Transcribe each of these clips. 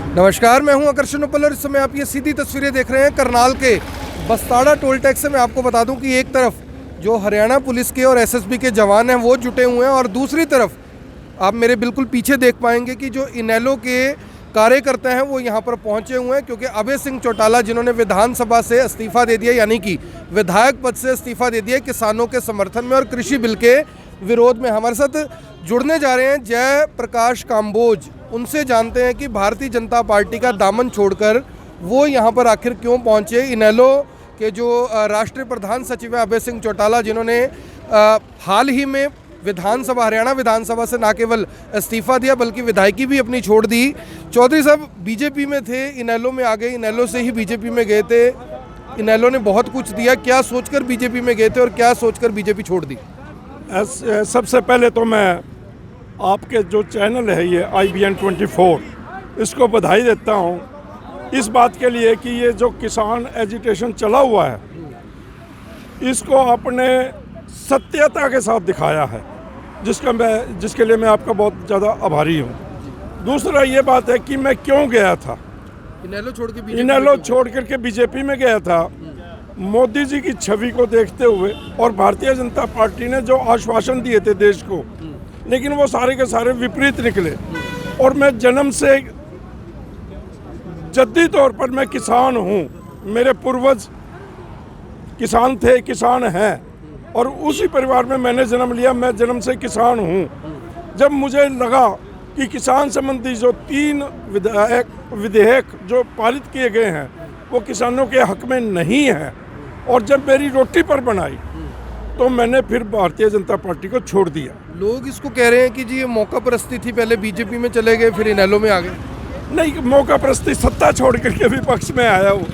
नमस्कार, मैं हूं आकर्षण उपल और इस समय आप ये सीधी तस्वीरें देख रहे हैं करनाल के बस्ताड़ा टोल टैक्स से। मैं आपको बता दूं कि एक तरफ जो हरियाणा पुलिस के और एसएसबी के जवान हैं वो जुटे हुए हैं और दूसरी तरफ आप मेरे बिल्कुल पीछे देख पाएंगे कि जो इनेलो के कार्यकर्ता हैं वो यहाँ पर पहुँचे हुए हैं, क्योंकि अभय सिंह चौटाला जिन्होंने विधानसभा से इस्तीफा दे दिया, यानी कि विधायक पद से इस्तीफा दे दिया किसानों के समर्थन में और कृषि बिल के विरोध में। हमारे साथ जुड़ने जा रहे हैं जय प्रकाश काम्बोज। उनसे जानते हैं कि भारतीय जनता पार्टी का दामन छोड़कर वो यहाँ पर आखिर क्यों पहुँचे। इनेलो के जो राष्ट्रीय प्रधान सचिव है अभय सिंह चौटाला, जिन्होंने हाल ही में हरियाणा विधानसभा से न केवल इस्तीफा दिया बल्कि विधायकी भी अपनी छोड़ दी। चौधरी साहब बीजेपी में थे, इनेलो में आ गए, इनेलो से ही बीजेपी में गए थे। इनेलो ने बहुत कुछ दिया, क्या सोचकर बीजेपी में गए थे और क्या सोचकर बीजेपी छोड़ दी? सबसे पहले तो मैं आपके जो चैनल है ये IBN 24, इसको बधाई देता हूँ इस बात के लिए कि ये जो किसान एजिटेशन चला हुआ है इसको आपने सत्यता के साथ दिखाया है, जिसके लिए मैं आपका बहुत ज़्यादा आभारी हूँ। दूसरा ये बात है कि मैं क्यों गया था, इनेलो छोड़ करके बीजेपी में गया था। मोदी जी की छवि को देखते हुए और भारतीय जनता पार्टी ने जो आश्वासन दिए थे देश को, लेकिन वो सारे के सारे विपरीत निकले। और मैं जन्म से जद्दी तौर पर मैं किसान हूँ, मेरे पूर्वज किसान थे, किसान हैं और उसी परिवार में मैंने जन्म लिया। मैं जन्म से किसान हूँ। जब मुझे लगा कि किसान संबंधी जो 3 विधेयक जो पारित किए गए हैं वो किसानों के हक में नहीं है और जब मेरी रोटी पर बनाई तो मैंने फिर भारतीय जनता पार्टी को छोड़ दिया। लोग इसको कह रहे हैं कि जी ये मौका परस्ती थी, पहले बीजेपी में चले गए फिर इनेलो में आ गए। नहीं, मौका परस्ती सत्ता छोड़ करके विपक्ष में आया हूँ।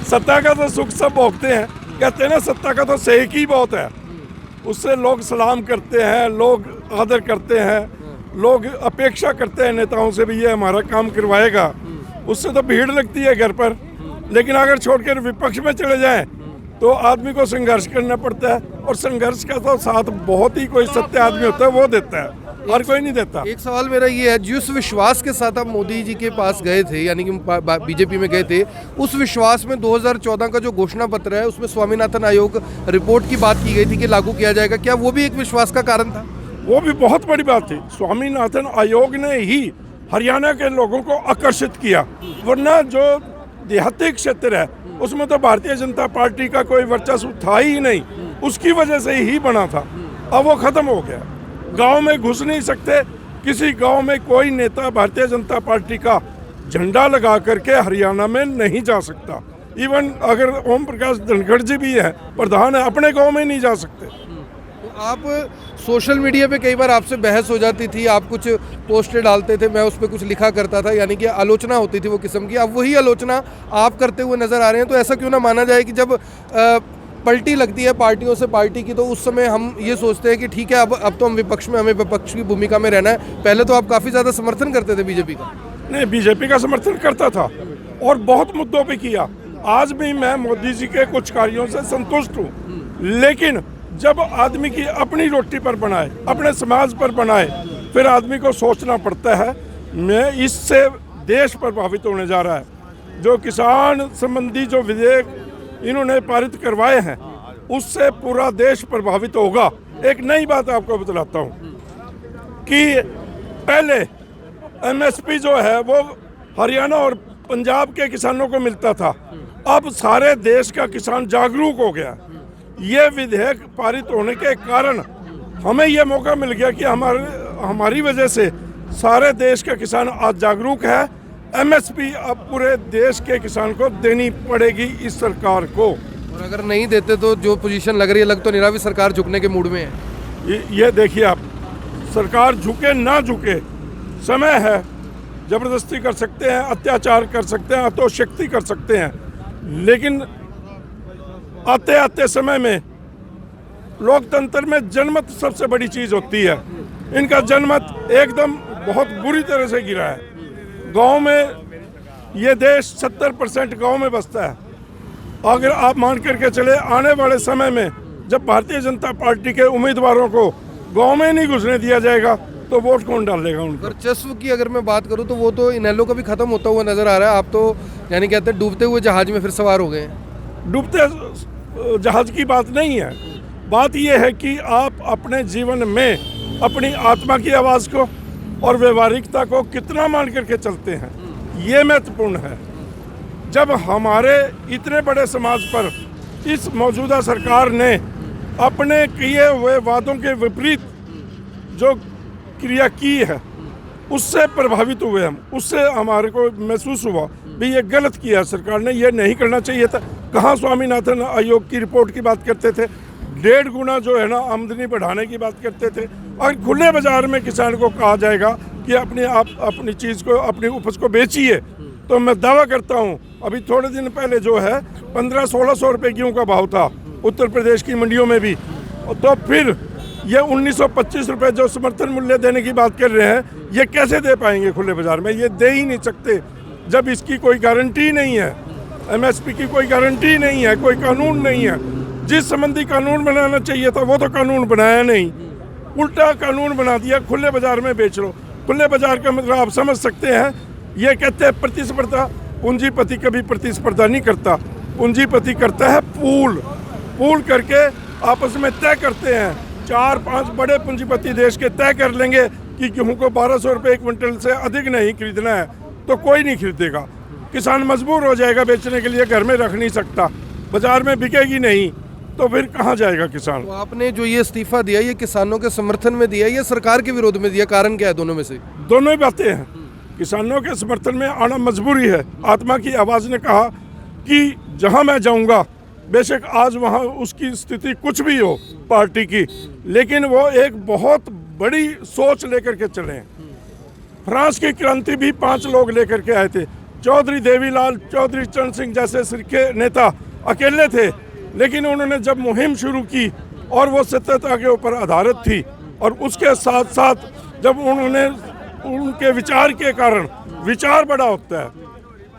सत्ता का तो सुख सब भोगते हैं, कहते हैं ना, सत्ता का तो सेक ही बहुत है। उससे लोग सलाम करते हैं, लोग आदर करते हैं, लोग अपेक्षा करते हैं नेताओं से भी ये हमारा काम करवाएगा। उससे तो भीड़ लगती है घर पर, लेकिन अगर छोड़कर विपक्ष में चले जाएं तो आदमी को संघर्ष करना पड़ता है और संघर्ष का तो साथ बहुत ही कोई सत्य आदमी होता है वो देता है, हर कोई नहीं देता। एक सवाल मेरा ये है, जिस विश्वास के साथ आप मोदी जी के पास गए थे, यानी कि बीजेपी में गए थे, उस विश्वास में 2014 का जो घोषणा पत्र है उसमें स्वामीनाथन आयोग रिपोर्ट की बात की गई थी कि लागू किया जाएगा, क्या वो भी एक विश्वास का कारण था? वो भी बहुत बड़ी बात थी। स्वामीनाथन आयोग ने ही हरियाणा के लोगों को आकर्षित किया, वरना जो देहाती क्षेत्र है उसमें तो भारतीय जनता पार्टी का कोई वर्चस्व था ही नहीं, उसकी वजह से ही बना था। अब वो खत्म हो गया। गांव में घुस नहीं सकते, किसी गांव में कोई नेता भारतीय जनता पार्टी का झंडा लगा करके हरियाणा में नहीं जा सकता। इवन अगर ओम प्रकाश धनखड़ जी भी है, प्रधान है, अपने गांव में नहीं जा सकते। तो आप सोशल मीडिया पे कई बार आपसे बहस हो जाती थी, आप कुछ पोस्टें डालते थे, मैं उस पर कुछ लिखा करता था, यानी कि आलोचना होती थी वो किस्म की। अब वही आलोचना आप करते हुए नजर आ रहे हैं, तो ऐसा क्यों ना माना जाए कि जब पलटी लगती है पार्टियों से पार्टी की तो उस समय हम ये सोचते हैं कि ठीक है अब तो हम विपक्ष में, हमें विपक्ष की भूमिका में रहना है। पहले तो आप काफ़ी ज़्यादा समर्थन करते थे बीजेपी का। नहीं, बीजेपी का समर्थन करता था और बहुत मुद्दों पे किया। आज भी मैं मोदी जी के कुछ कार्यों से संतुष्ट हूँ, लेकिन जब आदमी की अपनी रोटी पर बनाए, अपने समाज पर बनाए, फिर आदमी को सोचना पड़ता है। मैं इससे देश प्रभावित होने जा रहा है। जो किसान संबंधी जो विधेयक इन्होंने पारित करवाए हैं उससे पूरा देश प्रभावित होगा। एक नई बात आपको बतलाता हूँ कि पहले MSP जो है वो हरियाणा और पंजाब के किसानों को मिलता था, अब सारे देश का किसान जागरूक हो गया। ये विधेयक पारित होने के कारण हमें ये मौका मिल गया कि हमारी वजह से सारे देश का किसान आज जागरूक है। MSP अब पूरे देश के किसान को देनी पड़ेगी इस सरकार को, और अगर नहीं देते तो जो पोजीशन लग रही है, लग तो नहीं रहा भी सरकार झुकने के मूड में है। ये देखिए आप, सरकार झुके ना झुके, समय है। जबरदस्ती कर सकते हैं, अत्याचार कर सकते हैं, अतोशक्ति कर सकते हैं, लेकिन आते आते समय में लोकतंत्र में जनमत सबसे बड़ी चीज़ होती है। इनका जनमत एकदम बहुत बुरी तरह से गिरा है। गांव में ये देश 70% गांव में बसता है। अगर आप मान करके चले, आने वाले समय में जब भारतीय जनता पार्टी के उम्मीदवारों को गांव में नहीं घुसने दिया जाएगा तो वोट कौन डालेगा उनको? वर्चस्व की अगर मैं बात करूं तो वो तो इनेलो का भी खत्म होता हुआ नजर आ रहा है। आप तो यानी कहते हैं डूबते हुए जहाज में फिर सवार हो गए हैं। डूबते जहाज की बात नहीं है, बात यह है कि आप अपने जीवन में अपनी आत्मा की आवाज़ को और व्यवहारिकता को कितना मान करके चलते हैं, ये महत्वपूर्ण है। जब हमारे इतने बड़े समाज पर इस मौजूदा सरकार ने अपने किए हुए वादों के विपरीत जो क्रिया की है, उससे प्रभावित हुए हम, उससे हमारे को महसूस हुआ भी ये गलत किया सरकार ने, ये नहीं करना चाहिए था। कहाँ स्वामीनाथन आयोग की रिपोर्ट की बात करते थे, 1.5 गुना जो है ना आमदनी बढ़ाने की बात करते थे, और खुले बाजार में किसान को कहा जाएगा कि अपनी चीज़ को, अपनी उपज को बेचिए। तो मैं दावा करता हूँ अभी थोड़े दिन पहले जो है 1500-1600 रुपये गेहूँ का भाव था उत्तर प्रदेश की मंडियों में भी, तो फिर ये 1925 रुपये जो समर्थन मूल्य देने की बात कर रहे हैं, ये कैसे दे पाएंगे खुले बाजार में? ये दे ही नहीं सकते जब इसकी कोई गारंटी नहीं है, एमएसपी की कोई गारंटी नहीं है, कोई कानून नहीं है। जिस संबंधी कानून बनाना चाहिए था वो तो कानून बनाया नहीं, उल्टा कानून बना दिया, खुले बाजार में बेच लो। खुले बाजार का मतलब आप समझ सकते हैं, ये कहते हैं प्रतिस्पर्धा। पूंजीपति कभी प्रतिस्पर्धा नहीं करता, पूंजीपति करता है पूल करके आपस में तय करते हैं। 4-5 बड़े पूंजीपति देश के तय कर लेंगे कि गेहूं को 1200 रुपये 1 क्विंटल से अधिक नहीं खरीदना है, तो कोई नहीं खरीदेगा। किसान मजबूर हो जाएगा बेचने के लिए, घर में रख नहीं सकता, बाजार में बिकेगी नहीं, तो फिर कहाँ जाएगा किसान? तो आपने जो ये इस्तीफा दिया, ये किसानों के समर्थन में दिया, ये सरकार के विरोध में दिया, कारण क्या है दोनों में से? दोनों ही बातें हैं। किसानों के समर्थन में आना मजबूरी है। आत्मा की आवाज़ ने कहा कि जहाँ मैं जाऊँगा, बेशक आज वहाँ उसकी स्थिति कुछ भी हो पार्टी की, लेकिन वो एक बहुत बड़ी सोच लेकर के चले। फ्रांस की क्रांति भी 5 लोग लेकर के आए थे। चौधरी देवीलाल, चौधरी चरण सिंह जैसे सिरके नेता अकेले थे, लेकिन उन्होंने जब मुहिम शुरू की और वो सत्यता के ऊपर आधारित थी, और उसके साथ साथ जब उन्होंने उनके विचार के कारण, विचार बड़ा होता है,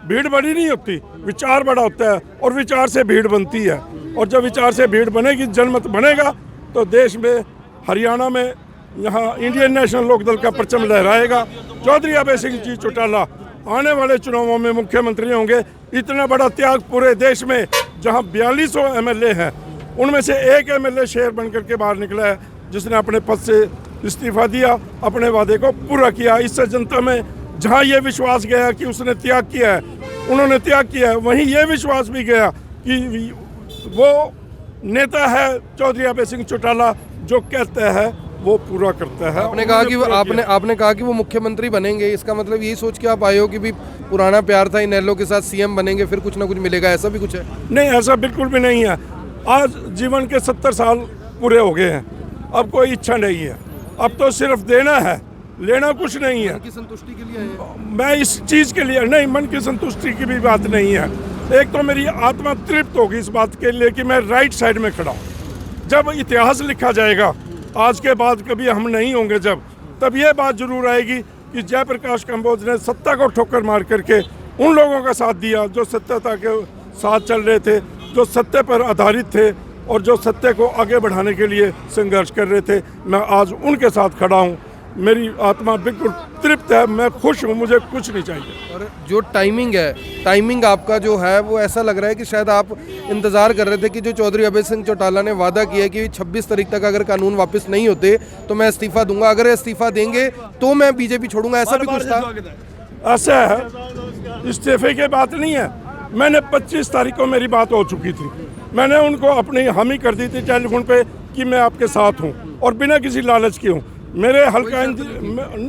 भीड़ बड़ी नहीं होती, विचार बड़ा होता है, और विचार से भीड़ बनती है। और जब विचार से भीड़ बनेगी, जनमत बनेगा, तो देश में, हरियाणा में, यहाँ इंडियन नेशनल लोकदल का परचम लहराएगा। चौधरी अभय सिंह जी चौटाला आने वाले चुनावों में मुख्यमंत्री होंगे। इतना बड़ा त्याग पूरे देश में, जहाँ 4200 MLA हैं, उनमें से एक MLA शेर बन करके बाहर निकला है, जिसने अपने पद से इस्तीफा दिया, अपने वादे को पूरा किया। इससे जनता में जहाँ ये विश्वास गया कि उसने त्याग किया है, उन्होंने त्याग किया है, वहीं ये विश्वास भी गया कि वो नेता है चौधरी अभय सिंह चौटाला, जो कहता है वो पूरा करता है। आपने कहा कि वो मुख्यमंत्री बनेंगे, इसका मतलब यही सोच के आप आए हो कि भी पुराना प्यार था इनेलो के साथ, सीएम बनेंगे, फिर कुछ ना कुछ मिलेगा, ऐसा भी कुछ है? नहीं, ऐसा बिल्कुल भी नहीं है। आज जीवन के 70 साल पूरे हो गए हैं, अब कोई इच्छा नहीं है, अब तो सिर्फ देना है, लेना कुछ नहीं है। मन की संतुष्टि के लिए आए? मैं इस चीज़ के लिए नहीं, मन की संतुष्टि की भी बात नहीं है। एक तो मेरी आत्मा तृप्त होगी इस बात के लिए कि मैं राइट साइड में खड़ा हूँ। जब इतिहास लिखा जाएगा, आज के बाद कभी हम नहीं होंगे जब, तब ये बात जरूर आएगी कि जयप्रकाश कंबोज ने सत्ता को ठोकर मार करके उन लोगों का साथ दिया जो सत्यता के साथ चल रहे थे, जो सत्य पर आधारित थे और जो सत्य को आगे बढ़ाने के लिए संघर्ष कर रहे थे। मैं आज उनके साथ खड़ा हूँ, मेरी आत्मा बिल्कुल तृप्त है, मैं खुश हूँ, मुझे कुछ नहीं चाहिए। और जो टाइमिंग आपका जो है, वो ऐसा लग रहा है कि शायद आप इंतज़ार कर रहे थे कि जो चौधरी अभय सिंह चौटाला ने वादा किया कि 26 तारीख तक अगर कानून वापस नहीं होते तो मैं इस्तीफा दूंगा, अगर इस्तीफा देंगे तो मैं बीजेपी छोड़ूंगा, ऐसा भी कुछ था? ऐसा है, इस्तीफे की बात नहीं है। मैंने 25 तारीख को मेरी बात हो चुकी थी, मैंने उनको अपनी हामी कर दी थी टेलीफोन पे कि मैं आपके साथ हूँ, और बिना किसी लालच के हूँ। मेरे हल्का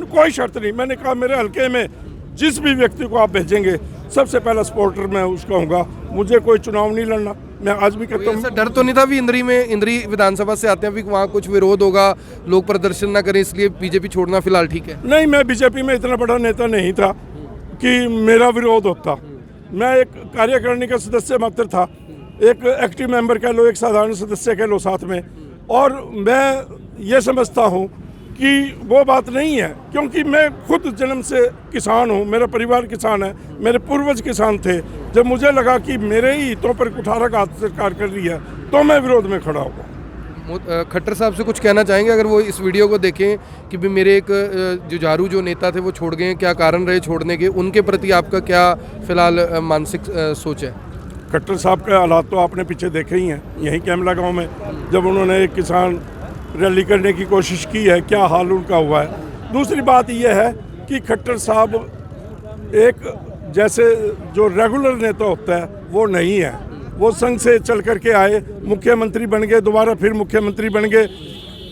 कोई शर्त नहीं, मैंने कहा मेरे हल्के में जिस भी व्यक्ति को आप भेजेंगे, सबसे पहला सपोर्टर मैं उसका हूँगा, मुझे कोई चुनाव नहीं लड़ना। मैं आज भी कहता हूँ, डर तो नहीं था भी इंद्री विधानसभा से आते हैं, भी वहाँ कुछ विरोध होगा, लोग प्रदर्शन ना करें, इसलिए बीजेपी छोड़ना फिलहाल ठीक है? नहीं, मैं बीजेपी में इतना बड़ा नेता नहीं था कि मेरा विरोध होता। मैं एक कार्यकारिणी का सदस्य मात्र था, एक एक्टिव मेंबर कह लो, एक साधारण सदस्य कह लो साथ में। और मैं ये समझता हूँ कि वो बात नहीं है, क्योंकि मैं खुद जन्म से किसान हूँ, मेरा परिवार किसान है, मेरे पूर्वज किसान थे। जब मुझे लगा कि मेरे ही हितों पर कुठाराघात सरकार कर रही है, तो मैं विरोध में खड़ा हुआ। खट्टर साहब से कुछ कहना चाहेंगे अगर वो इस वीडियो को देखें कि भी मेरे एक जुझारू जो नेता थे वो छोड़ गए, क्या कारण रहे छोड़ने के, उनके प्रति आपका क्या फिलहाल मानसिक सोच है? खट्टर साहब के हालात तो आपने पीछे देखे ही हैं, यहीं कैमला गांव में जब उन्होंने एक किसान रैली करने की कोशिश की है, क्या हाल उनका हुआ है। दूसरी बात यह है कि खट्टर साहब एक जैसे जो रेगुलर नेता होता है वो नहीं है। वो संघ से चल करके आए, मुख्यमंत्री बन गए, दोबारा फिर मुख्यमंत्री बन गए,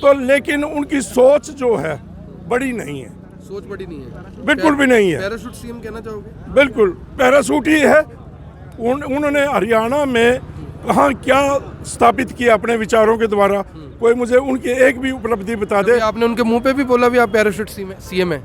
तो लेकिन उनकी सोच जो है बड़ी नहीं है। सोच बड़ी नहीं है, बिल्कुल भी नहीं है। पैराशूट सीएम कहना चाहोगे? बिल्कुल पैराशूट ही है। उन्होंने हरियाणा में कहाँ क्या स्थापित किया अपने विचारों के द्वारा, कोई मुझे उनकी एक भी उपलब्धि बता दे। आपने उनके मुंह पे भी बोला भी आप पैराशूट सीएम है।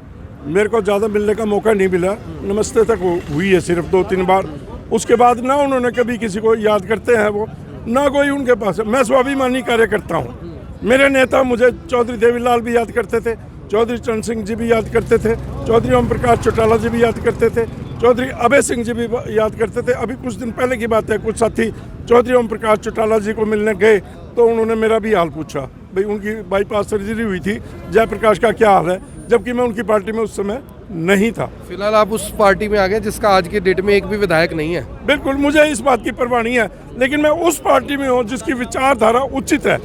मेरे को ज़्यादा मिलने का मौका नहीं मिला, नमस्ते तक हुई है सिर्फ 2-3 बार। उसके बाद ना उन्होंने कभी किसी को याद करते हैं वो, ना कोई उनके पास है। मैं स्वाभिमानी कार्य करता हूँ। मेरे नेता मुझे चौधरी देवीलाल भी याद करते थे, चौधरी चरण सिंह जी भी याद करते थे, चौधरी ओम प्रकाश चौटाला जी भी याद करते थे, चौधरी अभय सिंह जी भी याद करते थे। अभी कुछ दिन पहले की बात है, कुछ साथी चौधरी ओम प्रकाश चौटाला जी को मिलने गए तो उन्होंने मेरा भी हाल पूछा, भाई उनकी बाईपास सर्जरी हुई थी, जयप्रकाश का क्या हाल है, जबकि मैं उनकी पार्टी में उस समय नहीं था। फिलहाल आप उस पार्टी में आ गए जिसका आज की डेट में एक भी विधायक नहीं है। बिल्कुल, मुझे इस बात की परवाह नहीं है, लेकिन मैं उस पार्टी में हूँ जिसकी विचारधारा उचित है,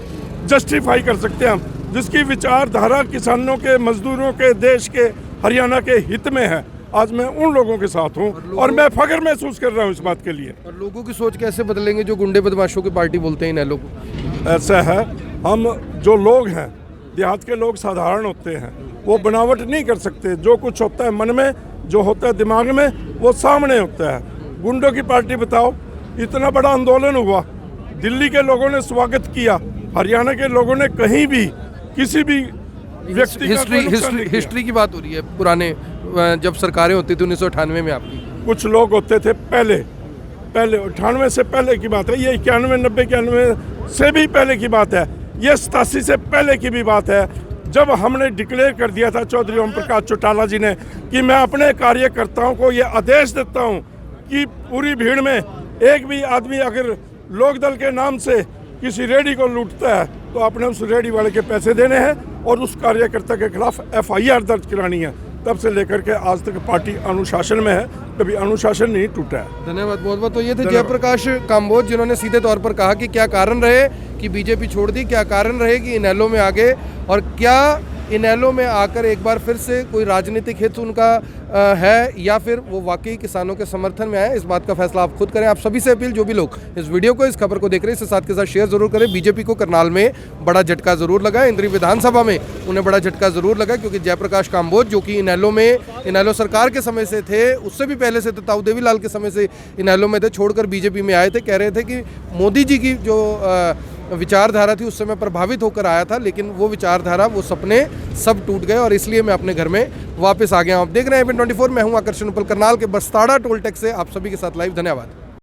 जस्टिफाई कर सकते हैं हम, जिसकी विचारधारा किसानों के, मजदूरों के, देश के, हरियाणा के हित में है। आज मैं उन लोगों के साथ हूँ और मैं फख्र महसूस कर रहा हूँ इस बात के लिए। और लोगों की सोच कैसे बदलेंगे जो गुंडे बदमाशों की पार्टी बोलते हैं इनेलो को? ऐसा है, हम जो लोग हैं, देहात के लोग साधारण होते हैं, वो बनावट नहीं कर सकते। जो कुछ होता है मन में, जो होता है दिमाग में, वो सामने होता है। गुंडों की पार्टी बताओ, इतना बड़ा आंदोलन हुआ, दिल्ली के लोगों ने स्वागत किया, हरियाणा के लोगों ने कहीं भी किसी भी व्यक्ति हिस्ट्री की बात हो रही है, पुराने जब सरकारें होती थी 1998 में आपकी। कुछ लोग होते थे पहले 98 से पहले की बात है, ये 91, 90, 91 से भी पहले की बात है, ये 87 से पहले की भी बात है, जब हमने डिक्लेयर कर दिया था चौधरी ओम प्रकाश चौटाला जी ने कि मैं अपने कार्यकर्ताओं को ये आदेश देता हूँ कि पूरी भीड़ में एक भी आदमी अगर लोकदल के नाम से किसी रेडी को लूटता है तो आपने उस रेडी वाले के पैसे देने हैं और उस कार्यकर्ता के खिलाफ FIR दर्ज करानी है। तब से लेकर के आज तक पार्टी अनुशासन में है, कभी अनुशासन नहीं टूटा है। धन्यवाद, बहुत बहुत। तो ये थे जयप्रकाश काम्बोज, जिन्होंने सीधे तौर पर कहा कि क्या कारण रहे कि बीजेपी छोड़ दी, क्या कारण रहे कि इनेलो में आ गए, और क्या इनेलो में आकर एक बार फिर से कोई राजनीतिक हित उनका है या फिर वो वाकई किसानों के समर्थन में आए। इस बात का फैसला आप खुद करें। आप सभी से अपील, जो भी लोग इस वीडियो को, इस खबर को देख रहे हैं, इसे साथ के साथ शेयर जरूर करें। बीजेपी को करनाल में बड़ा झटका जरूर लगा, इंद्री विधानसभा में उन्हें बड़ा झटका जरूर लगा, क्योंकि जयप्रकाश काम्बोज जो कि इनेलो सरकार के समय से थे, उससे भी पहले से ताऊ देवीलाल के समय से इनेलो में थे, छोड़कर बीजेपी में आए थे। कह रहे थे कि मोदी जी की जो विचारधारा थी उस समय प्रभावित होकर आया था, लेकिन वो विचारधारा, वो सपने सब टूट गए और इसलिए मैं अपने घर में वापस आ गया हूँ। आप देख रहे हैं APN24, मैं हूँ आकर्षण उपल, करनाल के बस्ताड़ा टोल टैक्स से आप सभी के साथ लाइव। धन्यवाद।